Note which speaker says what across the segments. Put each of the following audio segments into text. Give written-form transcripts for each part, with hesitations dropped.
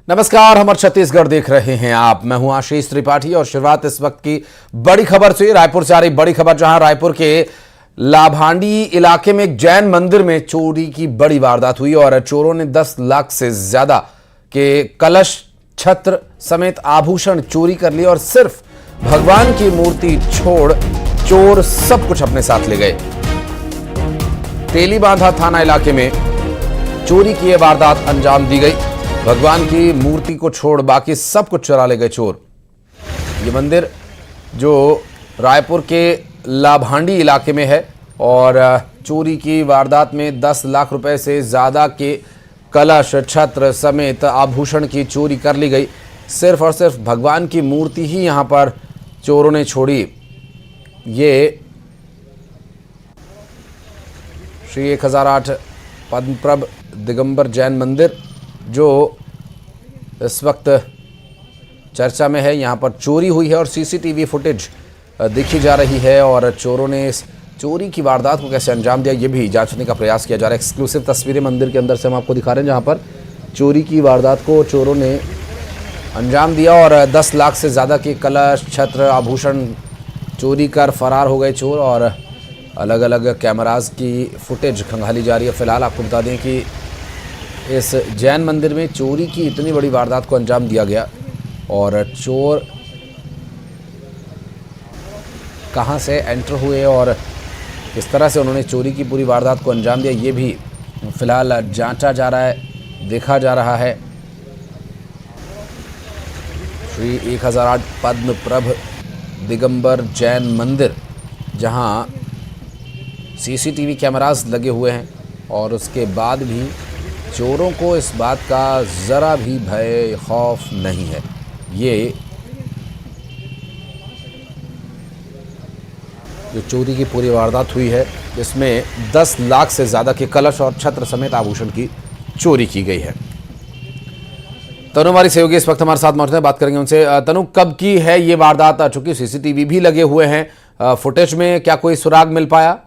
Speaker 1: नमस्कार, हमर छत्तीसगढ़ देख रहे हैं आप। मैं हूं आशीष त्रिपाठी और शुरुआत इस वक्त की बड़ी खबर से। रायपुर से आ रही बड़ी खबर, जहां रायपुर के लाभांडी इलाके में एक जैन मंदिर में चोरी की बड़ी वारदात हुई और चोरों ने 10 लाख से ज्यादा के कलश, छत्र समेत आभूषण चोरी कर लिए और सिर्फ भगवान की मूर्ति छोड़ चोर सब कुछ अपने साथ ले गए। तेलीबांधा थाना इलाके में चोरी की यह वारदात अंजाम दी गई। भगवान की मूर्ति को छोड़ बाकी सब कुछ चुरा ले गए चोर। ये मंदिर जो रायपुर के लाभांडी इलाके में है और चोरी की वारदात में 10 लाख रुपए से ज्यादा के कलश, छत्र समेत आभूषण की चोरी कर ली गई। सिर्फ और सिर्फ भगवान की मूर्ति ही यहां पर चोरों ने छोड़ी। ये श्री 1008 पद्मप्रभ दिगंबर जैन मंदिर जो इस वक्त चर्चा में है, यहाँ पर चोरी हुई है और सीसीटीवी फुटेज देखी जा रही है और चोरों ने इस चोरी की वारदात को कैसे अंजाम दिया ये भी जांचने का प्रयास किया जा रहा है। एक्सक्लूसिव तस्वीरें मंदिर के अंदर से हम आपको दिखा रहे हैं, जहाँ पर चोरी की वारदात को चोरों ने अंजाम दिया और 10 लाख से ज़्यादा के कलश, छत्र, आभूषण चोरी कर फरार हो गए चोर। और अलग अलग कैमराज की फुटेज खंगाली जा रही है। फिलहाल आपको बता दें कि इस जैन मंदिर में चोरी की इतनी बड़ी वारदात को अंजाम दिया गया और चोर कहां से एंटर हुए और किस तरह से उन्होंने चोरी की पूरी वारदात को अंजाम दिया ये भी फिलहाल जांचा जा रहा है, देखा जा रहा है। श्री 1008 पद्मप्रभ दिगंबर जैन मंदिर, जहां सीसीटीवी कैमरास लगे हुए हैं और उसके बाद भी चोरों को इस बात का ज़रा भी भय, खौफ नहीं है। ये जो चोरी की पूरी वारदात हुई है, इसमें 10 लाख से ज़्यादा के कलश और छत्र समेत आभूषण की चोरी की गई है। तनु हमारी सहयोगी इस वक्त हमारे साथ मौजूद हैं, बात करेंगे उनसे। तनु, कब की है ये वारदात? चूंकि सीसीटीवी भी लगे हुए हैं, फुटेज में क्या कोई सुराग मिल पाया?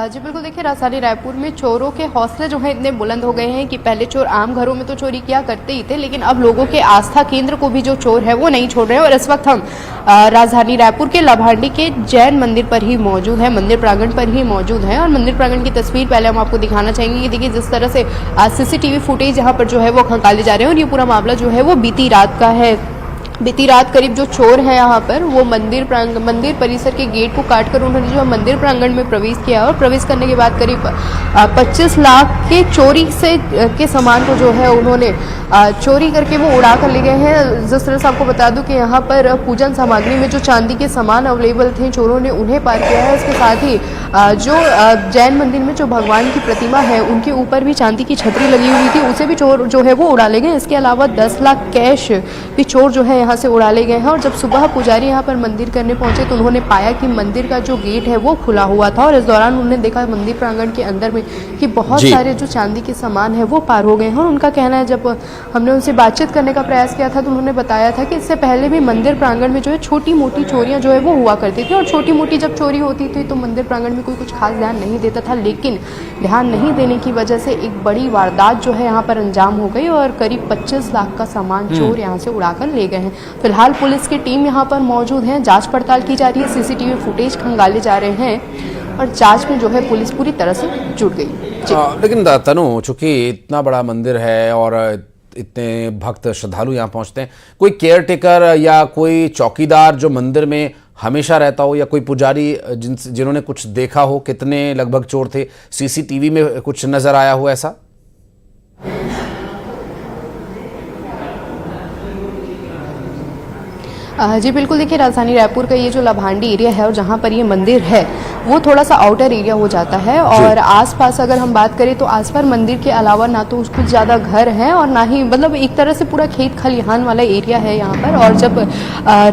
Speaker 2: जी बिल्कुल, देखिए राजधानी रायपुर में चोरों के हौसले जो हैं इतने बुलंद हो गए हैं कि पहले चोर आम घरों में तो चोरी किया करते ही थे, लेकिन अब लोगों के आस्था केंद्र को भी जो चोर है वो नहीं छोड़ रहे हैं। और इस वक्त हम राजधानी रायपुर के लाभांडी के जैन मंदिर पर ही मौजूद है, मंदिर प्रांगण पर ही मौजूद है। और मंदिर प्रांगण की तस्वीर पहले हम आपको दिखाना चाहेंगे कि देखिए जिस तरह से सीसीटीवी फुटेज यहाँ पर जो है वो खंगाले जा रहे हैं। और ये पूरा मामला जो है वो बीती रात का है। बीती रात करीब जो चोर है यहाँ पर वो मंदिर परिसर के गेट को काटकर उन्होंने जो मंदिर प्रांगण में प्रवेश किया और प्रवेश करने के बाद करीब 25 लाख के चोरी से के सामान को जो है उन्होंने चोरी करके वो उड़ा कर ले गए हैं। जिस तरह से आपको बता दूं कि यहाँ पर पूजन सामग्री में जो चांदी के सामान अवेलेबल थे, चोरों ने उन्हें पार किया है। इसके साथ ही जो जैन मंदिर में जो भगवान की प्रतिमा है उनके ऊपर भी चांदी की छतरी लगी हुई थी, उसे भी चोर जो है वो उड़ा ले गए। इसके अलावा 10 लाख कैश भी चोर जो है यहाँ से उड़ा ले गए हैं। और जब सुबह पुजारी यहाँ पर मंदिर करने पहुंचे तो उन्होंने पाया कि मंदिर का जो गेट है वो खुला हुआ था और इस दौरान उन्होंने देखा मंदिर प्रांगण के अंदर में कि बहुत सारे जो चांदी के सामान है वो पार हो गए हैं। और उनका कहना है, जब हमने उनसे बातचीत करने का प्रयास किया था तो उन्होंने बताया था कि इससे पहले भी मंदिर प्रांगण में जो है छोटी मोटी चोरियां जो है वो हुआ करती थी और छोटी मोटी जब चोरी होती थी तो मंदिर प्रांगण में कोई कुछ खास ध्यान नहीं देता था, लेकिन ध्यान नहीं देने की वजह से एक बड़ी वारदात जो है यहाँ पर अंजाम हो गई और करीब 25 लाख का सामान चोर यहाँ से उड़ाकर ले गए हैं। फिलहाल पुलिस की टीम यहाँ पर मौजूद है, जांच पड़ताल की जा रही है, सीसीटीवी फुटेज खंगाले जा रहे हैं और जांच में जो है पुलिस पूरी तरह से जुट गई।
Speaker 1: लेकिन तनु, चूंकि इतना बड़ा मंदिर है और इतने भक्त श्रद्धालु यहाँ पहुंचते हैं, कोई केयर टेकर या कोई चौकीदार जो मंदिर में हमेशा रहता हो या कोई पुजारी जिन्होंने कुछ देखा हो? कितने लगभग चोर थे? सीसीटीवी में कुछ नजर आया हो ऐसा?
Speaker 2: जी बिल्कुल, देखिए राजधानी रायपुर का ये जो लाभांडी एरिया है और जहाँ पर ये मंदिर है वो थोड़ा सा आउटर एरिया हो जाता है और आसपास अगर हम बात करें तो आसपास मंदिर के अलावा ना तो कुछ ज़्यादा घर हैं और ना ही मतलब एक तरह से पूरा खेत खलिहान वाला एरिया है यहाँ पर। और जब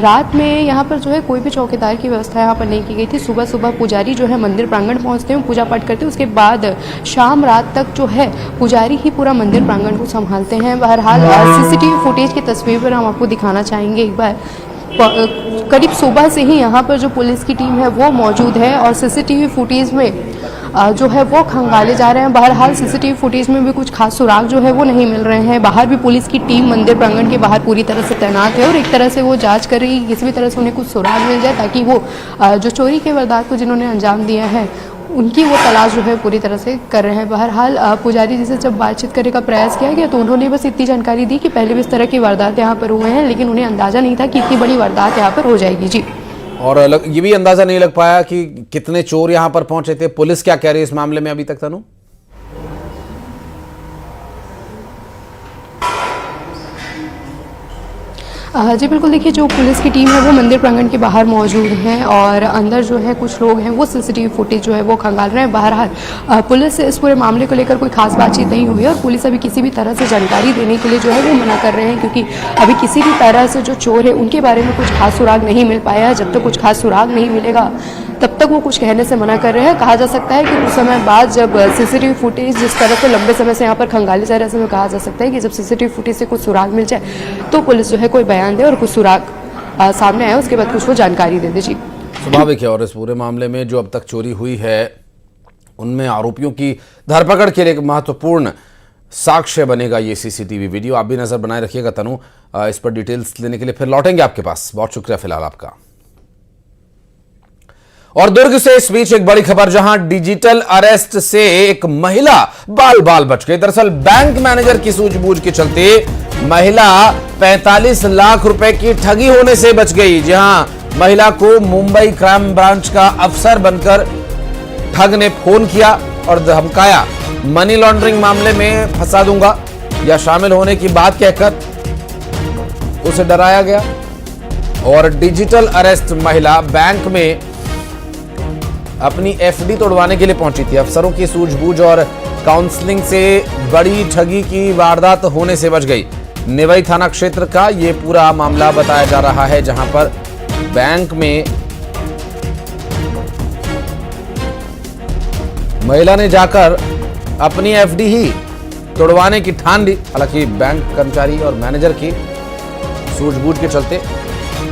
Speaker 2: रात में यहाँ पर जो है कोई भी चौकीदार की व्यवस्था यहाँ पर नहीं की गई थी। सुबह सुबह पुजारी जो है मंदिर प्रांगण पहुँचते हैं, पूजा पाठ करते हैं, उसके बाद शाम रात तक जो है पुजारी ही पूरा मंदिर प्रांगण को संभालते हैं। बहरहाल सीसीटीवी फुटेज की तस्वीर पर हम आपको दिखाना चाहेंगे एक बार। करीब सुबह से ही यहाँ पर जो पुलिस की टीम है वो मौजूद है और सीसीटीवी फुटेज में जो है वो खंगाले जा रहे हैं। बहरहाल सीसीटीवी फुटेज में भी कुछ खास सुराग जो है वो नहीं मिल रहे हैं। बाहर भी पुलिस की टीम मंदिर प्रांगण के बाहर पूरी तरह से तैनात है और एक तरह से वो जांच कर रही है किसी भी तरह से उन्हें कुछ सुराग मिल जाए, ताकि वो जो चोरी के वारदात को जिन्होंने अंजाम दिया है उनकी वो तलाश जो है पूरी तरह से कर रहे हैं। बहरहाल पुजारी जी से जब बातचीत करने का प्रयास किया गया तो उन्होंने बस इतनी जानकारी दी कि पहले भी इस तरह की वारदात यहाँ पर हुए हैं, लेकिन उन्हें अंदाजा नहीं था कि इतनी बड़ी वारदात यहाँ पर हो जाएगी। जी,
Speaker 1: और ये भी अंदाजा नहीं लग पाया कि कितने चोर यहां पर पहुंचे थे। पुलिस क्या कह रही है इस मामले में अभी तक, तनु?
Speaker 2: जी बिल्कुल, देखिए जो पुलिस की टीम है वो मंदिर प्रांगण के बाहर मौजूद है और अंदर जो है कुछ लोग हैं वो सीसीटीवी फुटेज जो है वो खंगाल रहे हैं। बहरहाल पुलिस से इस पूरे मामले को लेकर कोई खास बातचीत नहीं हुई और पुलिस अभी किसी भी तरह से जानकारी देने के लिए जो है वो मना कर रहे हैं, क्योंकि अभी किसी भी तरह से जो चोर है उनके बारे में कुछ खास सुराग नहीं मिल पाया है। जब तक कुछ खास सुराग नहीं मिलेगा तब तक वो कुछ कहने से मना कर रहे हैं। कहा जा सकता है कि कुछ समय बाद जब सीसीटीवी फुटेज जिस तरह से लंबे समय से यहाँ पर खंगाले जा रहे हैं, कहा जा सकता है कि जब सीसीटीवी फुटेज से कुछ सुराग मिल जाए तो पुलिस जो है कोई बयान दे और कुछ सुराग सामने आए उसके बाद कुछ वो जानकारी दे दे। जी,
Speaker 1: स्वाभाविक है। और इस पूरे मामले में जो अब तक चोरी हुई है उनमें आरोपियों की धरपकड़ के लिए एक महत्वपूर्ण साक्ष्य बनेगा ये सीसीटीवी वीडियो। आप भी नजर बनाए रखिएगा तनु। इस पर डिटेल्स लेने के लिए फिर लौटेंगे आपके पास। बहुत शुक्रिया फिलहाल आपका। और दुर्ग से इस बीच एक बड़ी खबर, जहां डिजिटल अरेस्ट से एक महिला बाल बाल बच गई। दरअसल बैंक मैनेजर की सूझबूझ के चलते महिला 45 लाख रुपए की ठगी होने से बच गई। जहां महिला को मुंबई क्राइम ब्रांच का अफसर बनकर ठग ने फोन किया और धमकाया, मनी लॉन्ड्रिंग मामले में फंसा दूंगा या शामिल होने की बात कहकर उसे डराया गया। और डिजिटल अरेस्ट महिला बैंक में अपनी एफडी तोड़वाने के लिए पहुंची थी। अफसरों की सूझबूझ और काउंसलिंग से बड़ी ठगी की वारदात होने से बच गई। निवई थाना क्षेत्र का ये पूरा मामला बताया जा रहा है, जहां पर बैंक में महिला ने जाकर अपनी एफडी ही तोड़वाने की ठान ली। हालांकि बैंक कर्मचारी और मैनेजर की सूझबूझ के चलते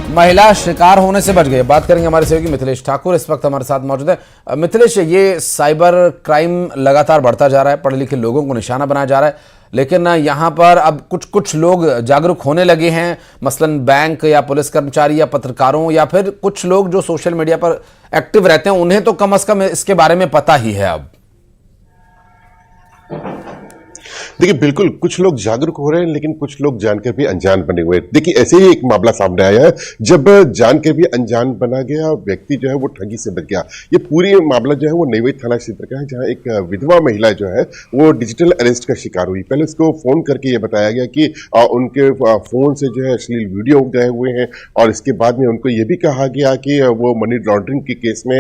Speaker 1: महिला शिकार होने से बच गई। बात करेंगे हमारे सहयोगी मिथिलेश ठाकुर, इस वक्त हमारे साथ मौजूद है। मिथिलेश, ये साइबर क्राइम लगातार बढ़ता जा रहा है, पढ़े लिखे लोगों को निशाना बनाया जा रहा है, लेकिन यहाँ पर अब कुछ लोग जागरूक होने लगे हैं, मसलन बैंक या पुलिस कर्मचारी या पत्रकारों या फिर कुछ लोग जो सोशल मीडिया पर एक्टिव रहते हैं, उन्हें तो कम से कम इसके बारे में पता ही है। अब
Speaker 3: देखिए, बिल्कुल कुछ लोग जागरूक हो रहे हैं, लेकिन कुछ लोग जानकर भी अनजान बने हुए हैं। देखिए, ऐसे ही एक मामला सामने आया है, जब जानकर भी अनजान बना गया व्यक्ति जो है वो ठगी से बच गया। ये पूरी मामला जो है वो निवई थाना क्षेत्र का है, जहां एक विधवा महिला जो है वो डिजिटल अरेस्ट का शिकार हुई। पहले उसको फोन करके ये बताया गया कि उनके फोन से जो है अश्लील वीडियो गए हुए हैं, और इसके बाद में उनको ये भी कहा गया कि वो मनी लॉन्ड्रिंग के केस में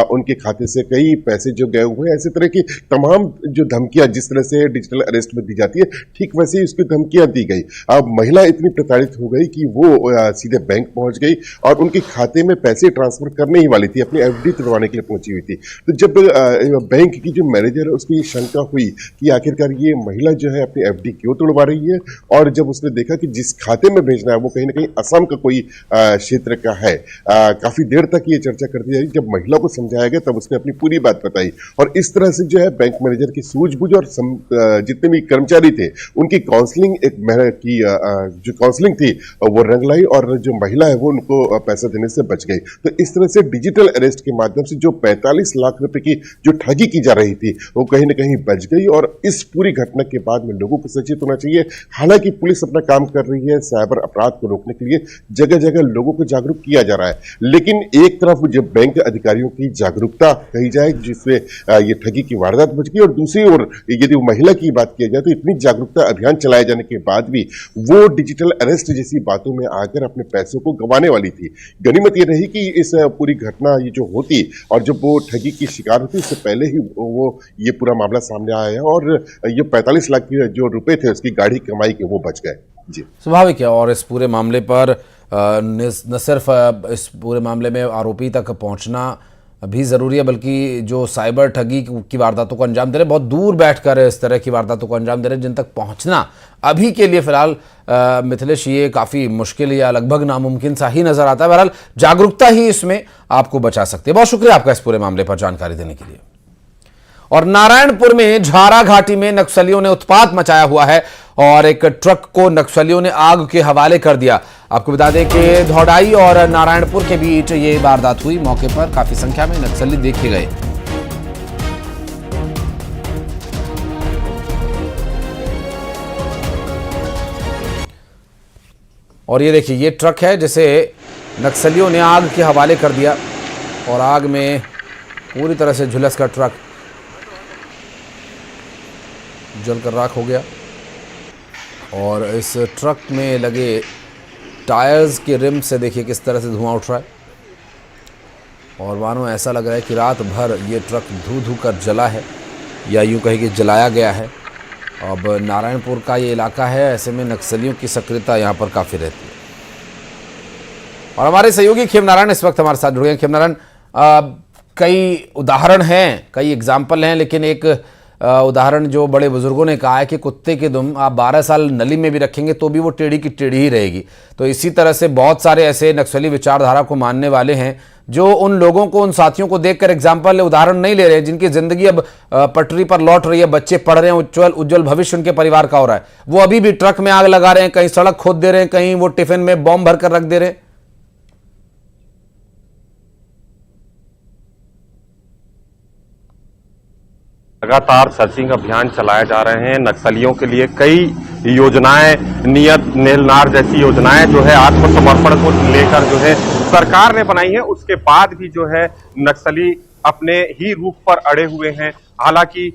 Speaker 3: उनके खाते से कई पैसे जो गए हुए हैं। ऐसे तरह की तमाम जो धमकियां जिस तरह से डिजिटल अरेस्ट में दी जाती है, ठीक वैसे ही उसकी धमकियां दी गई। अब महिला इतनी प्रताड़ित हो गई कि वो सीधे बैंक पहुंच गई और उनके खाते में पैसे ट्रांसफर करने ही वाली थी, अपनी एफडी तुड़वाने के लिए पहुंची हुई थी। तो जब बैंक की जो मैनेजर है उसको ये शंका हुई कि आखिरकार ये महिला जो है अपनी एफडी क्यों तुड़वा रही है, और जब उसने देखा कि जिस खाते में भेजना है वो कहीं ना कहीं असम का कोई क्षेत्र का है, काफी देर तक ये चर्चा करती रही। जब महिला को समझाया गया तब उसने अपनी पूरी बात बताई, और इस तरह से जो है बैंक मैनेजर की सूझबूझ और जितने भी कर्मचारी थे उनकी काउंसलिंग की जो काउंसलिंग थी वो रंग लाई, और जो महिला है वो उनको पैसा देने से बच गई। तो इस तरह से डिजिटल अरेस्ट के माध्यम से जो 45 लाख रुपए की जो ठगी की जा रही थी वो कहीं ना कहीं बच गई। और इस पूरी घटना के बाद में लोगों को सचेत होना चाहिए। हालांकि पुलिस अपना काम कर रही है, साइबर अपराध को रोकने के लिए जगह जगह लोगों को जागरूक किया जा रहा है, लेकिन एक तरफ जब बैंक अधिकारियों की जागरूकता कही जाए जिससे ये ठगी की वारदात बच गई, और दूसरी ओर यदि महिला की बात की जाए तो इतनी जागरूकता अभियान चलाए जाने के बाद भी वो डिजिटल अरेस्ट जैसी बातों में आकर अपने पैसों को गंवाने वाली थी। गनीमत ये रही कि इस पूरी घटना ये जो होती और जब वो ठगी की शिकार होती उससे पहले ही वो ये पूरा मामला सामने आया, और ये 45 लाख की जो रुपए थे उसकी गाढ़ी कमाई के वो बच गए। जी, स्वाभाविक
Speaker 1: है। और इस पूरे मामले पर न सिर्फ इस पूरे मामले में आरोपी तक पहुंचना भी ज़रूरी है, बल्कि जो साइबर ठगी की वारदातों को अंजाम दे रहे, बहुत दूर बैठकर इस तरह की वारदातों को अंजाम दे रहे, जिन तक पहुंचना अभी के लिए फिलहाल मिथिलेश ये काफ़ी मुश्किल या लगभग नामुमकिन सा ही नज़र आता है। बहरहाल जागरूकता ही इसमें आपको बचा सकती है। बहुत शुक्रिया आपका इस पूरे मामले पर जानकारी देने के लिए। और नारायणपुर में झारा घाटी में नक्सलियों ने उत्पात मचाया हुआ है और एक ट्रक को नक्सलियों ने आग के हवाले कर दिया। आपको बता दें कि धौड़ाई और नारायणपुर के बीच ये वारदात हुई। मौके पर काफी संख्या में नक्सली देखे गए। और ये देखिए, ये ट्रक है जिसे नक्सलियों ने आग के हवाले कर दिया और आग में पूरी तरह से झुलस का ट्रक जलकर राख हो गया। और इस ट्रक में लगे टायर्स के रिम से देखिए किस तरह से धुआं उठ रहा है और मानो ऐसा लग रहा है कि रात भर ये ट्रक धू धू कर जला है या यूं कहे कि जलाया गया है। अब नारायणपुर का ये इलाका है, ऐसे में नक्सलियों की सक्रियता यहाँ पर काफ़ी रहती है। और हमारे सहयोगी खेमनारायण इस वक्त हमारे साथ जुड़ गए। खेमनारायण, कई उदाहरण हैं, कई एग्जाम्पल हैं, लेकिन एक उदाहरण जो बड़े बुजुर्गों ने कहा है कि कुत्ते की दुम आप 12 साल नली में भी रखेंगे तो भी वो टेढ़ी की टेढ़ी ही रहेगी। तो इसी तरह से बहुत सारे ऐसे नक्सली विचारधारा को मानने वाले हैं जो उन लोगों को, उन साथियों को देखकर एग्जाम्पल, उदाहरण नहीं ले रहे हैं, जिनकी जिंदगी अब पटरी पर लौट रही है, बच्चे पढ़ रहे हैं, उज्जवल भविष्य उनके परिवार का हो रहा है, वो अभी भी ट्रक में आग लगा रहे हैं, कहीं सड़क खोद दे रहे हैं, कहीं वो टिफिन में बॉम्ब भरकर रख दे रहे हैं।
Speaker 4: लगातार सर्चिंग अभियान चलाए जा रहे हैं। नक्सलियों के लिए कई योजनाएं, नियत नीलनार जैसी योजनाएं जो है आत्मसमर्पण को लेकर जो है सरकार ने बनाई है। उसके बाद भी जो है नक्सली अपने ही रूख पर अड़े हुए हैं। हालांकि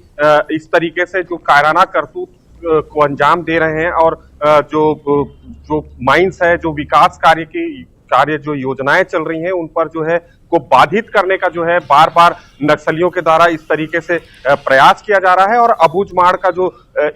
Speaker 4: इस तरीके से जो कायराना करतूत को अंजाम दे रहे हैं और जो माइंस है, जो विकास कार्य जो योजनाएं चल रही हैं, उन पर जो है को बाधित करने का जो है बार बार नक्सलियों के द्वारा इस तरीके से प्रयास किया जा रहा है। और अबूझमाड़ का जो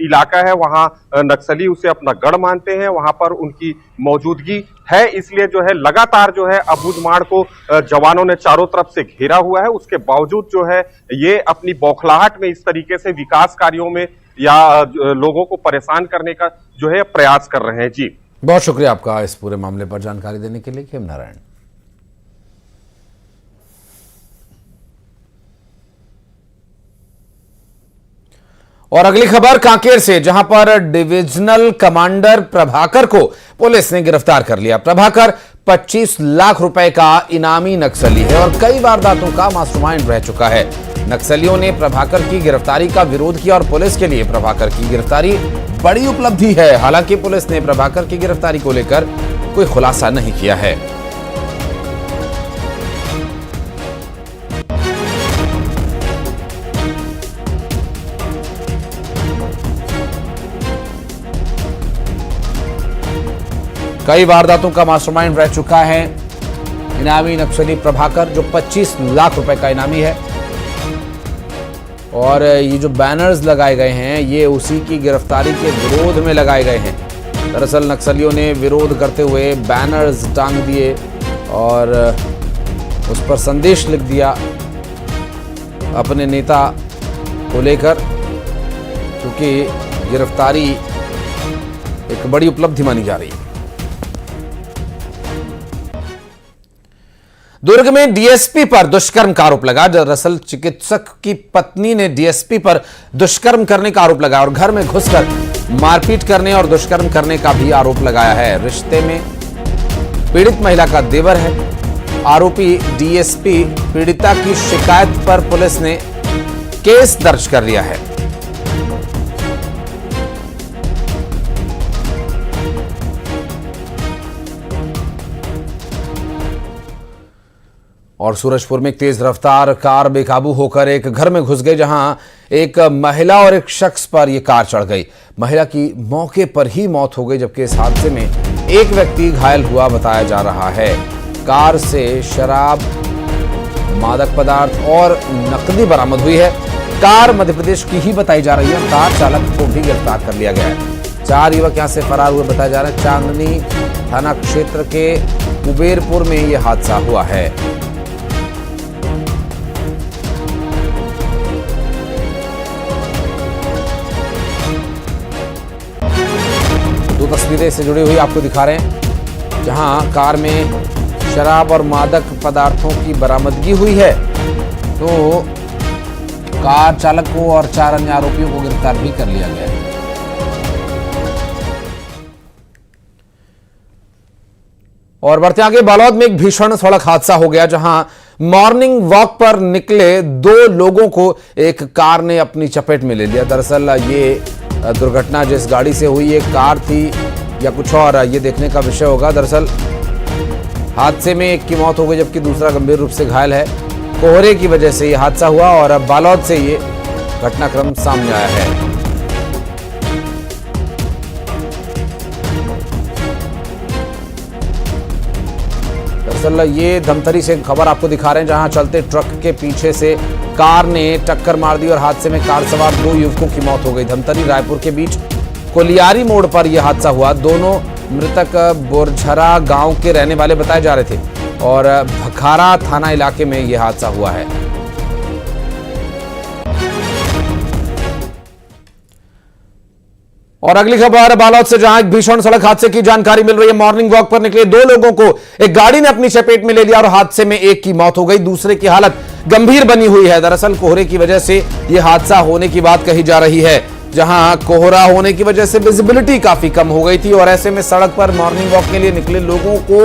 Speaker 4: इलाका है, वहां नक्सली उसे अपना गढ़ मानते हैं, वहां पर उनकी मौजूदगी है, इसलिए जो है लगातार जो है अबूझमाड़ को जवानों ने चारों तरफ से घेरा हुआ है। उसके बावजूद जो है ये अपनी बौखलाहट में इस तरीके से विकास कार्यों में या लोगों को परेशान करने का जो है प्रयास कर रहे हैं। जी,
Speaker 1: बहुत शुक्रिया आपका इस पूरे मामले पर जानकारी देने के लिए खेमनारायण। और अगली खबर कांकेर से, जहां पर डिविजनल कमांडर प्रभाकर को पुलिस ने गिरफ्तार कर लिया। प्रभाकर 25 लाख रुपए का इनामी नक्सली है और कई वारदातों का मास्टरमाइंड रह चुका है। नक्सलियों ने प्रभाकर की गिरफ्तारी का विरोध किया और पुलिस के लिए प्रभाकर की गिरफ्तारी बड़ी उपलब्धि है। हालांकि पुलिस ने प्रभाकर की गिरफ्तारी को लेकर कोई खुलासा नहीं किया है। कई वारदातों का मास्टरमाइंड रह चुका है इनामी नक्सली प्रभाकर, जो 25 लाख रुपए का इनामी है। और ये जो बैनर्स लगाए गए हैं, ये उसी की गिरफ्तारी के विरोध में लगाए गए हैं। दरअसल नक्सलियों ने विरोध करते हुए बैनर्स टांग दिए और उस पर संदेश लिख दिया अपने नेता को लेकर, क्योंकि गिरफ्तारी एक बड़ी उपलब्धि मानी जा रही है। दुर्ग में डीएसपी पर दुष्कर्म का आरोप लगा। दरअसल चिकित्सक की पत्नी ने डीएसपी पर दुष्कर्म करने का आरोप लगाया और घर में घुसकर मारपीट करने और दुष्कर्म करने का भी आरोप लगाया है। रिश्ते में पीड़ित महिला का देवर है आरोपी। डीएसपी पीड़िता की शिकायत पर पुलिस ने केस दर्ज कर लिया है। और सूरजपुर में एक तेज रफ्तार कार बेकाबू होकर एक घर में घुस गई, जहां एक महिला और एक शख्स पर यह कार चढ़ गई। महिला की मौके पर ही मौत हो गई, जबकि इस हादसे में एक व्यक्ति घायल हुआ बताया जा रहा है। कार से शराब, मादक पदार्थ और नकदी बरामद हुई है। कार मध्य प्रदेश की ही बताई जा रही है। कार चालक को भी गिरफ्तार कर लिया गया है। 4 युवक यहां से फरार हुए बताया जा रहा है। चांदनी थाना क्षेत्र के कुबेरपुर में यह हादसा हुआ है। दो तस्वीरें से जुड़ी हुई आपको दिखा रहे हैं, जहां कार में शराब और मादक पदार्थों की बरामदगी हुई है। तो कार चालक को और 4 अन्य आरोपियों को गिरफ्तार भी कर लिया गया है। और बढ़ते आगे, बालोद में एक भीषण सड़क हादसा हो गया, जहां मॉर्निंग वॉक पर निकले 2 लोगों को एक कार ने अपनी चपेट में ले लिया। दरअसल ये दुर्घटना जिस गाड़ी से हुई, ये कार थी या कुछ और, ये देखने का विषय होगा। दरअसल हादसे में एक की मौत हो गई जबकि दूसरा गंभीर रूप से घायल है। कोहरे की वजह से यह हादसा हुआ और अब बालोद से ये घटनाक्रम सामने आया है। दरअसल ये धमतरी से खबर आपको दिखा रहे हैं, जहां चलते ट्रक के पीछे से कार ने टक्कर मार दी और हादसे में कार सवार 2 युवकों की मौत हो गई। धमतरी रायपुर के बीच कोलियारी मोड़ पर यह हादसा हुआ। दोनों मृतक बोरझरा गांव के रहने वाले बताए जा रहे थे और भखारा थाना इलाके में यह हादसा हुआ है। और अगली खबर बालोद से, जहां एक भीषण सड़क हादसे की जानकारी मिल रही है। मॉर्निंग वॉक पर निकले 2 लोगों को एक गाड़ी ने अपनी चपेट में ले लिया और हादसे में एक की मौत हो गई, दूसरे की हालत गंभीर बनी हुई है। दरअसल कोहरे की वजह से यह हादसा होने की बात कही जा रही है, जहां कोहरा होने की वजह से विजिबिलिटी काफी कम हो गई थी और ऐसे में सड़क पर मॉर्निंग वॉक के लिए निकले लोगों को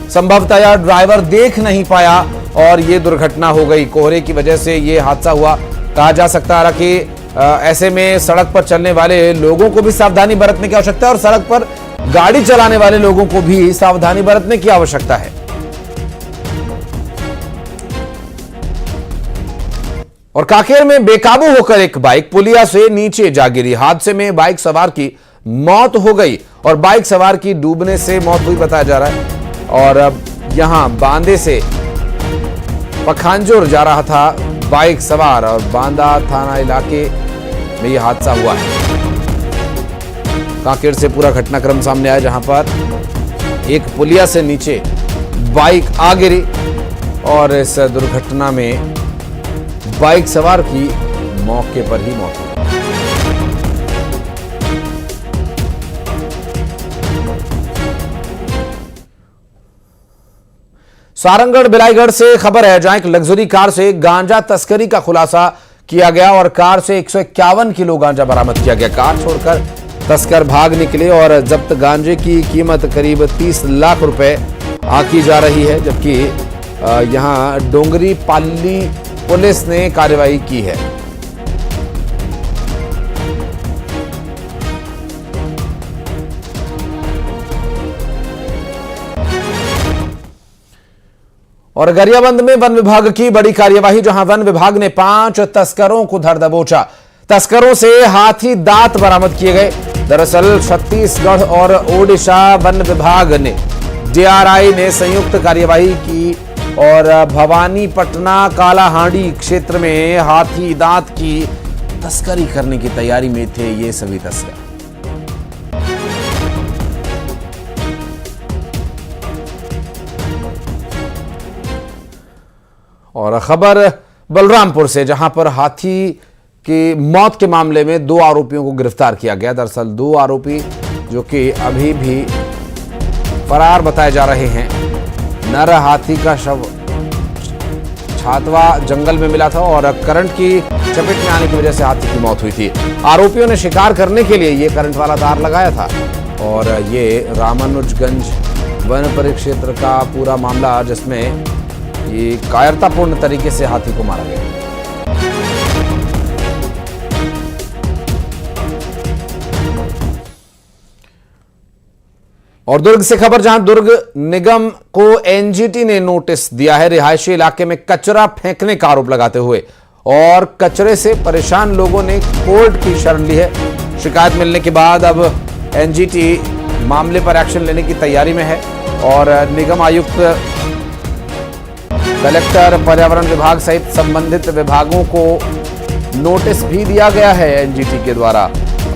Speaker 1: संभवतः ड्राइवर देख नहीं पाया और यह दुर्घटना हो गई। कोहरे की वजह से यह हादसा हुआ। कहा जा सकता है कि ऐसे में सड़क पर चलने वाले लोगों को भी सावधानी बरतने की आवश्यकता है और सड़क पर गाड़ी चलाने वाले लोगों को भी सावधानी बरतने की आवश्यकता है। और कांकेर में बेकाबू होकर एक बाइक पुलिया से नीचे जा गिरी। हादसे में बाइक सवार की मौत हो गई और बाइक सवार की डूबने से मौत हुई बताया जा रहा है। और अब यहां बांदे से पखांजूर जा रहा था बाइक सवार और बांदा थाना इलाके में यह हादसा हुआ है। कांकेर से पूरा घटनाक्रम सामने आया, जहां पर एक पुलिया से नीचे बाइक आ गिरी और इस दुर्घटना में बाइक सवार की मौके पर ही मौत हो गई। सारंगढ़ बिलाईगढ़ से खबर है, जहां एक लग्जरी कार से गांजा तस्करी का खुलासा किया गया और कार से 151 किलो गांजा बरामद किया गया। कार छोड़कर तस्कर भाग निकले और जब्त गांजे की कीमत करीब 30 लाख रुपए आंकी जा रही है, जबकि यहां डोंगरी पाली पुलिस ने कार्रवाई की है। और गरियाबंद में वन विभाग की बड़ी कार्यवाही, जहां वन विभाग ने 5 तस्करों को धर दबोचा। तस्करों से हाथी दांत बरामद किए गए। दरअसल छत्तीसगढ़ और ओडिशा वन विभाग ने डीआरआई ने संयुक्त कार्यवाही की और भवानीपटना कालाहांडी क्षेत्र में हाथी दांत की तस्करी करने की तैयारी में थे ये सभी तस्कर। और खबर बलरामपुर से, जहां पर हाथी की मौत के मामले में 2 आरोपियों को गिरफ्तार किया गया। दरअसल 2 आरोपी जो कि अभी भी फरार बताए जा रहे हैं। नर हाथी का शव छातवा जंगल में मिला था और करंट की चपेट में आने की वजह से हाथी की मौत हुई थी। आरोपियों ने शिकार करने के लिए ये करंट वाला तार लगाया था और ये रामानुजगंज वन परिक्षेत्र का पूरा मामला, जिसमें ये कायरतापूर्ण तरीके से हाथी को मारा गया। और दुर्ग से खबर, जहां दुर्ग निगम को एनजीटी ने नोटिस दिया है रिहायशी इलाके में कचरा फेंकने का आरोप लगाते हुए, और कचरे से परेशान लोगों ने कोर्ट की शरण ली है। शिकायत मिलने के बाद अब एनजीटी मामले पर एक्शन लेने की तैयारी में है और निगम आयुक्त, कलेक्टर, पर्यावरण विभाग सहित संबंधित विभागों को नोटिस भी दिया गया है एनजीटी के द्वारा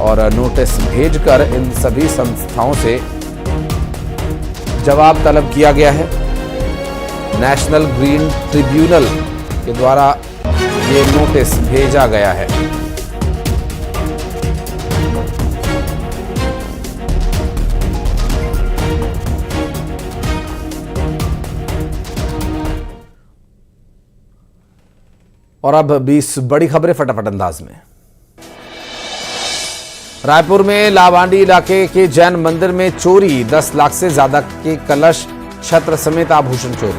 Speaker 1: और नोटिस भेजकर इन सभी संस्थाओं से जवाब तलब किया गया है। नेशनल ग्रीन ट्रिब्यूनल के द्वारा ये नोटिस भेजा गया है। और अब 20 बड़ी खबरें फटाफट अंदाज में। रायपुर में लावांडी इलाके के जैन मंदिर में चोरी, 10 लाख से ज्यादा के कलश, छत्र समेत आभूषण चोरी।